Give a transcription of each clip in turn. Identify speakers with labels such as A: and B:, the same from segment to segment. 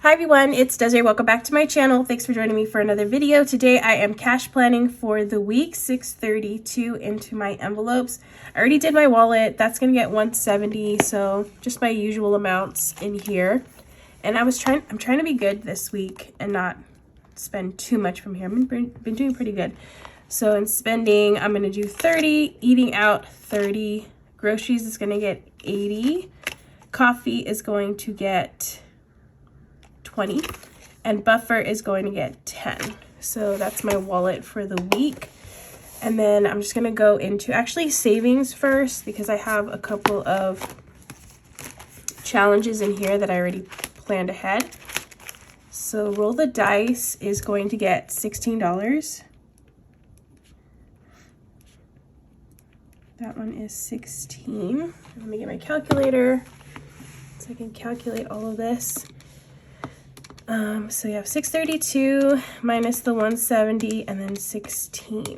A: Hi everyone, it's Desiree. Welcome back to my channel. Thanks for joining me for another video. Today I am cash planning for the week, 632 into my envelopes. I already did my wallet. That's gonna get 170, so just my usual amounts in here. And I'm trying to be good this week and not spend too much from here. I've been doing pretty good. So in spending, I'm gonna do 30, eating out 30, groceries is gonna get 80, coffee is going to get 20, and buffer is going to get 10. So that's my wallet for the week. And then I'm just gonna go into actually savings first because I have a couple of challenges in here that I already planned ahead. So roll the dice is going to get $16. That one is 16. Let me get my calculator so I can calculate all of this. So you have 632 minus the 170 and then 16.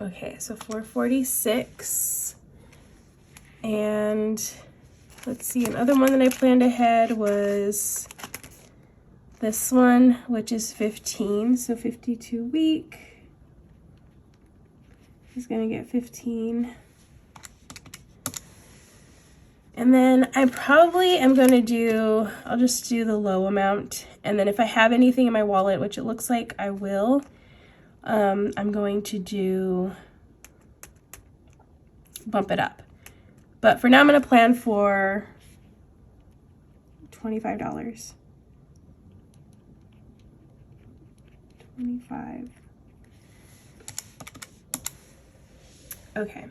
A: Okay, so 446. And let's see, another one that I planned ahead was this one, which is 15. So 52 week is gonna get 15. And then I probably am going to do, I'll just do the low amount. And then if I have anything in my wallet, which it looks like I will, I'm going to bump it up. But for now, I'm going to plan for $25. 25. Okay.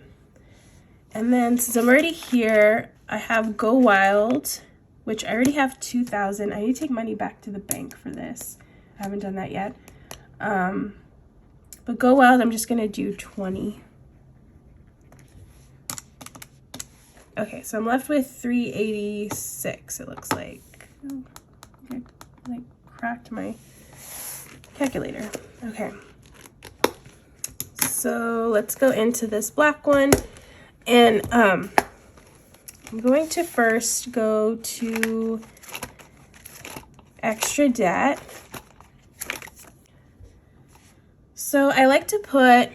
A: And then since I'm already here, I have Go Wild, which I already have 2,000. I need to take money back to the bank for this. I haven't done that yet. But Go Wild, I'm just gonna do 20. Okay, so I'm left with 386, it looks like. Oh, I like cracked my calculator. Okay. So let's go into this black one. And I'm going to first go to extra debt. So I like to put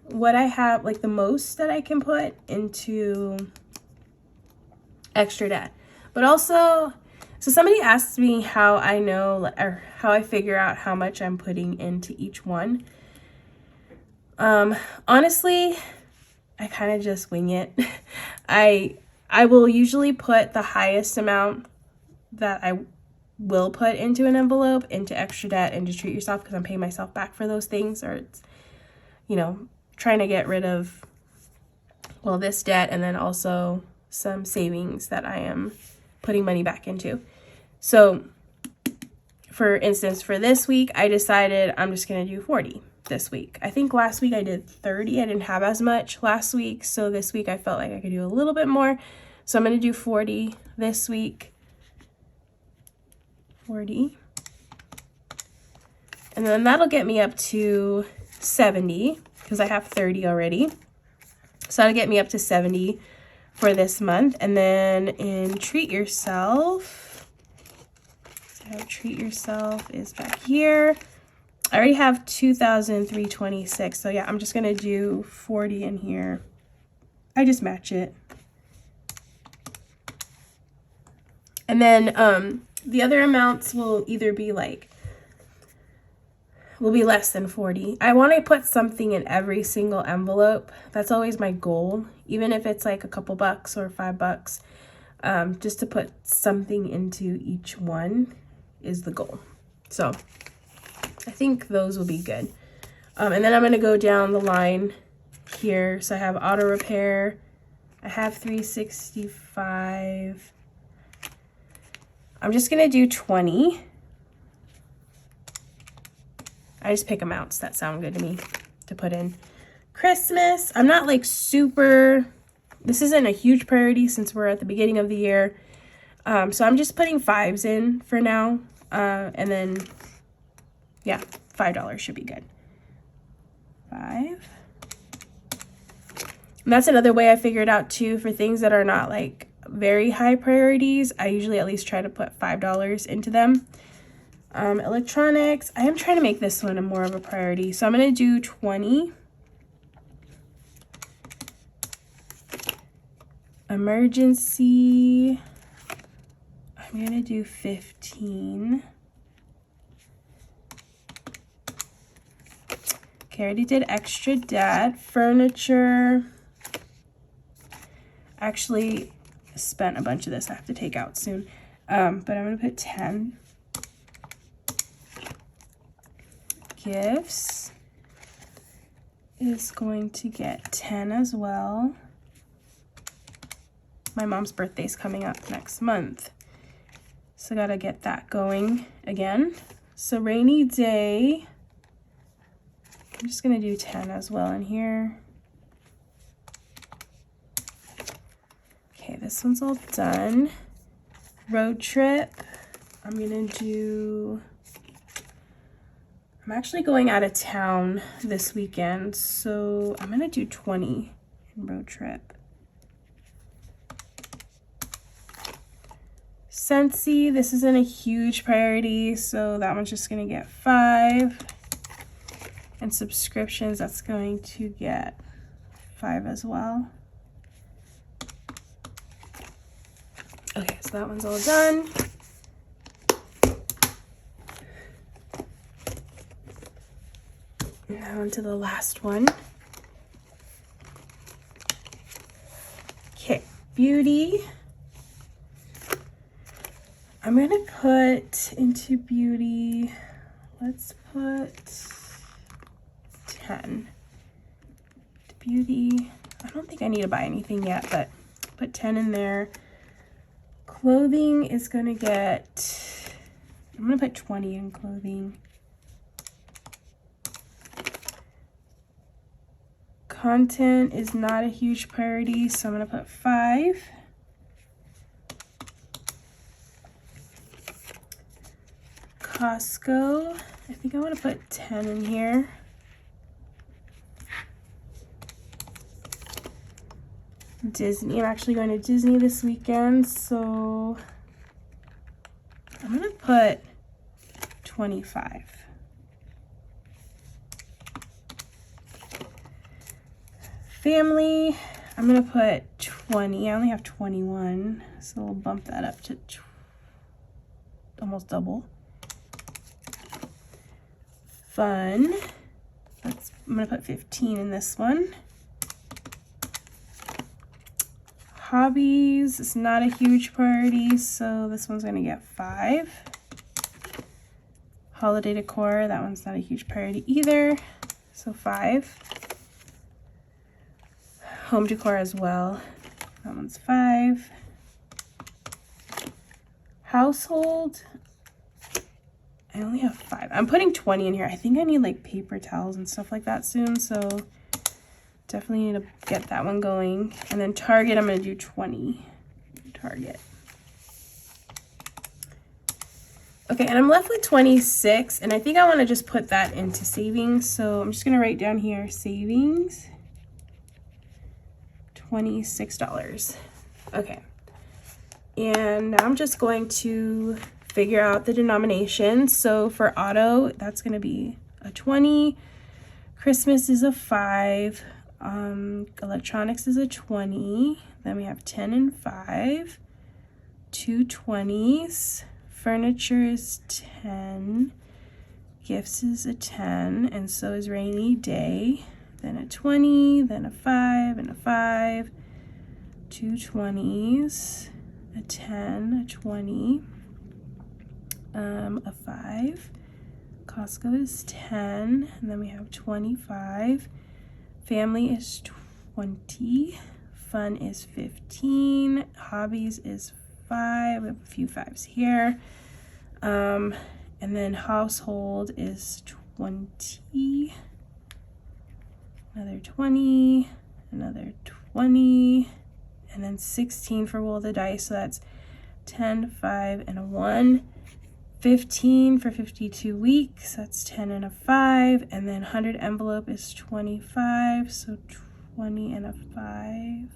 A: what I have, like the most that I can put into extra debt. But also, so somebody asked me how I know or how I figure out how much I'm putting into each one. Honestly, I kind of just wing it. I will usually put the highest amount that I will put into an envelope into extra debt and just treat yourself because I'm paying myself back for those things, or it's, you know, trying to get rid of, well, this debt and then also some savings that I am putting money back into. So for instance, for this week, I decided I'm just going to do 40. This week. I think last week I did 30. I didn't have as much last week, so this week I felt like I could do a little bit more. So I'm going to do 40 this week. 40. And then that'll get me up to 70 because I have 30 already. So that'll get me up to 70 for this month. And then in Treat Yourself, so Treat Yourself is back here. I already have 2,326, so yeah, I'm just gonna do 40 in here. I just match it. And then the other amounts will either be will be less than 40. I want to put something in every single envelope. That's always my goal, even if it's like a couple bucks or $5, just to put something into each one is the goal. So I think those will be good. And then I'm going to go down the line here. So I have auto repair. I have 365. I'm just going to do 20. I just pick amounts that sound good to me to put in. Christmas. I'm not like super, this isn't a huge priority since we're at the beginning of the year. So I'm just putting 5s in for now. And then yeah, $5 should be good. 5. And that's another way I figured out too for things that are not like very high priorities, I usually at least try to put $5 into them. Electronics, I am trying to make this one a more of a priority, so I'm going to do 20. Emergency, I'm going to do 15. Okay, I already did extra debt. Furniture, actually spent a bunch of this I have to take out soon, but I'm going to put 10. Gifts is going to get 10 as well. My mom's birthday is coming up next month, so gotta get that going again. So rainy day, I'm just gonna do 10 as well in here. Okay, this one's all done. Road trip, I'm gonna do, I'm actually going out of town this weekend, so I'm gonna do 20 in road trip. Scentsy, this isn't a huge priority, so that one's just gonna get 5. And subscriptions, that's going to get 5 as well. Okay, so that one's all done. Now onto the last one. Okay, beauty. I'm gonna put into beauty, let's put 10. Beauty, I don't think I need to buy anything yet, but put 10 in there. Clothing is gonna get, I'm gonna put 20 in clothing. Content is not a huge priority, so I'm gonna put 5. Costco, I think I want to put 10 in here. Disney, I'm actually going to Disney this weekend, so I'm going to put 25. Family, I'm going to put 20. I only have 21, so we'll bump that up to almost double. Fun, I'm gonna put 15 in this one. Hobbies is not a huge priority, so this one's gonna get 5. Holiday decor, that one's not a huge priority either, so 5. Home decor as well, that one's 5. Household, I only have 5. I'm putting 20 in here. I think I need like paper towels and stuff like that soon, so definitely need to get that one going. And then Target, I'm going to do 20. Target. Okay, and I'm left with 26, and I think I want to just put that into savings. So I'm just going to write down here, savings, $26. Okay. And now I'm just going to figure out the denomination. So for auto, that's going to be a 20. Christmas is a 5. Electronics is a 20. Then we have 10 and 5. 2 20s. Furniture is 10. Gifts is a 10. And so is rainy day. Then a 20. Then a 5 and a 5. 2 20s. A 10. A 20. A 5. Costco is 10, and then we have 25. Family is 20. Fun is 15. Hobbies is 5. We have a few 5s here. And then household is 20. Another 20. Another 20. And then 16 for roll the dice, so that's 10, 5, and a 1. 15 for 52 weeks, that's 10 and a 5, and then 100 envelope is 25, so 20 and a 5,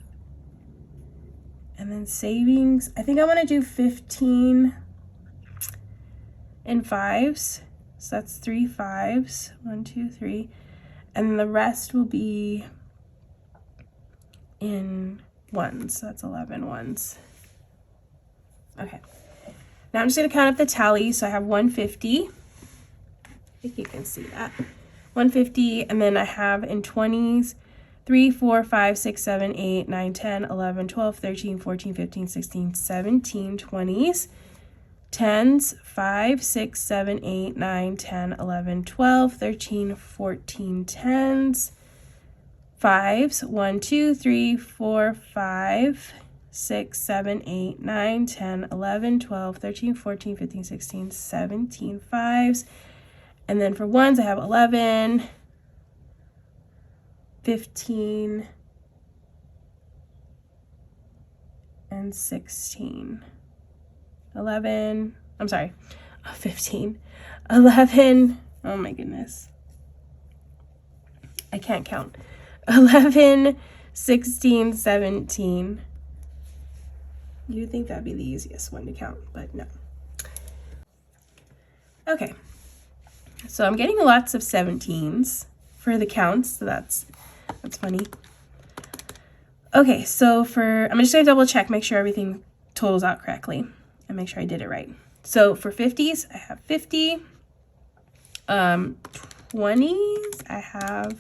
A: And then savings, I think I want to do 15 in 5s. So that's 3 5s. 1, 2, 3. And then the rest will be in 1s. So that's 11 1s. Okay. Now I'm just going to count up the tally. So I have 150. I think you can see that. 150. And then I have in 20s 3, 4, 5, 6, 7, 8, 9, 10, 11, 12, 13, 14, 15, 16, 17, 20s. 10s, 5, 6, 7, 8, 9, 10, 11, 12, 13, 14, 10s. 5s, 1, 2, 3, 4, 5, 6, 7, 8, 9, 10, 11, 12, 13, 14, 15, 16, 17 5s. And then for 1s, I have 11, 15, and 16. 11, I'm sorry, 15, 11, oh my goodness. I can't count. 11, 16, 17. You'd think that'd be the easiest one to count, but no. Okay, so I'm getting lots of 17s for the counts, so that's funny. Okay, so I'm just gonna double check, make sure everything totals out correctly and make sure I did it right. So for 50s, I have 50. 20s, I have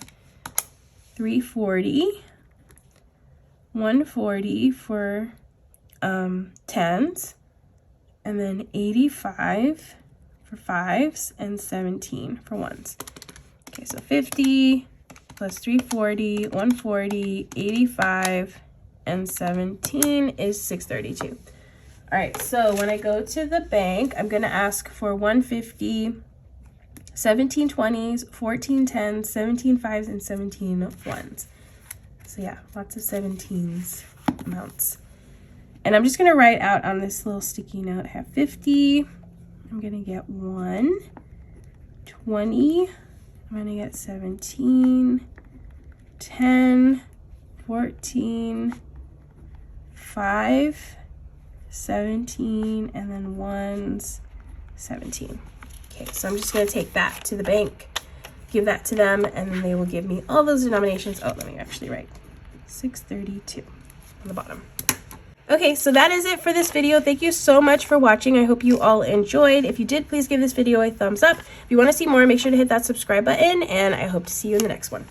A: 340. 140 for 10s, and then 85 for 5s, and 17 for 1s. Okay, so 50 plus 340, 140, 85, and 17 is 632. All right, so when I go to the bank, I'm gonna ask for 150, 17 20s, 14 10s, 17 5s, and 17 1s. So yeah, lots of 17s amounts. And I'm just gonna write out on this little sticky note, I have 50, I'm gonna get 1, 20, I'm gonna get 17, 10, 14, 5, 17, and then 1s, 17. Okay, so I'm just gonna take that to the bank, give that to them, and then they will give me all those denominations. Oh, let me actually write 632 on the bottom. Okay, so that is it for this video. Thank you so much for watching. I hope you all enjoyed. If you did, please give this video a thumbs up. If you want to see more, make sure to hit that subscribe button, and I hope to see you in the next one.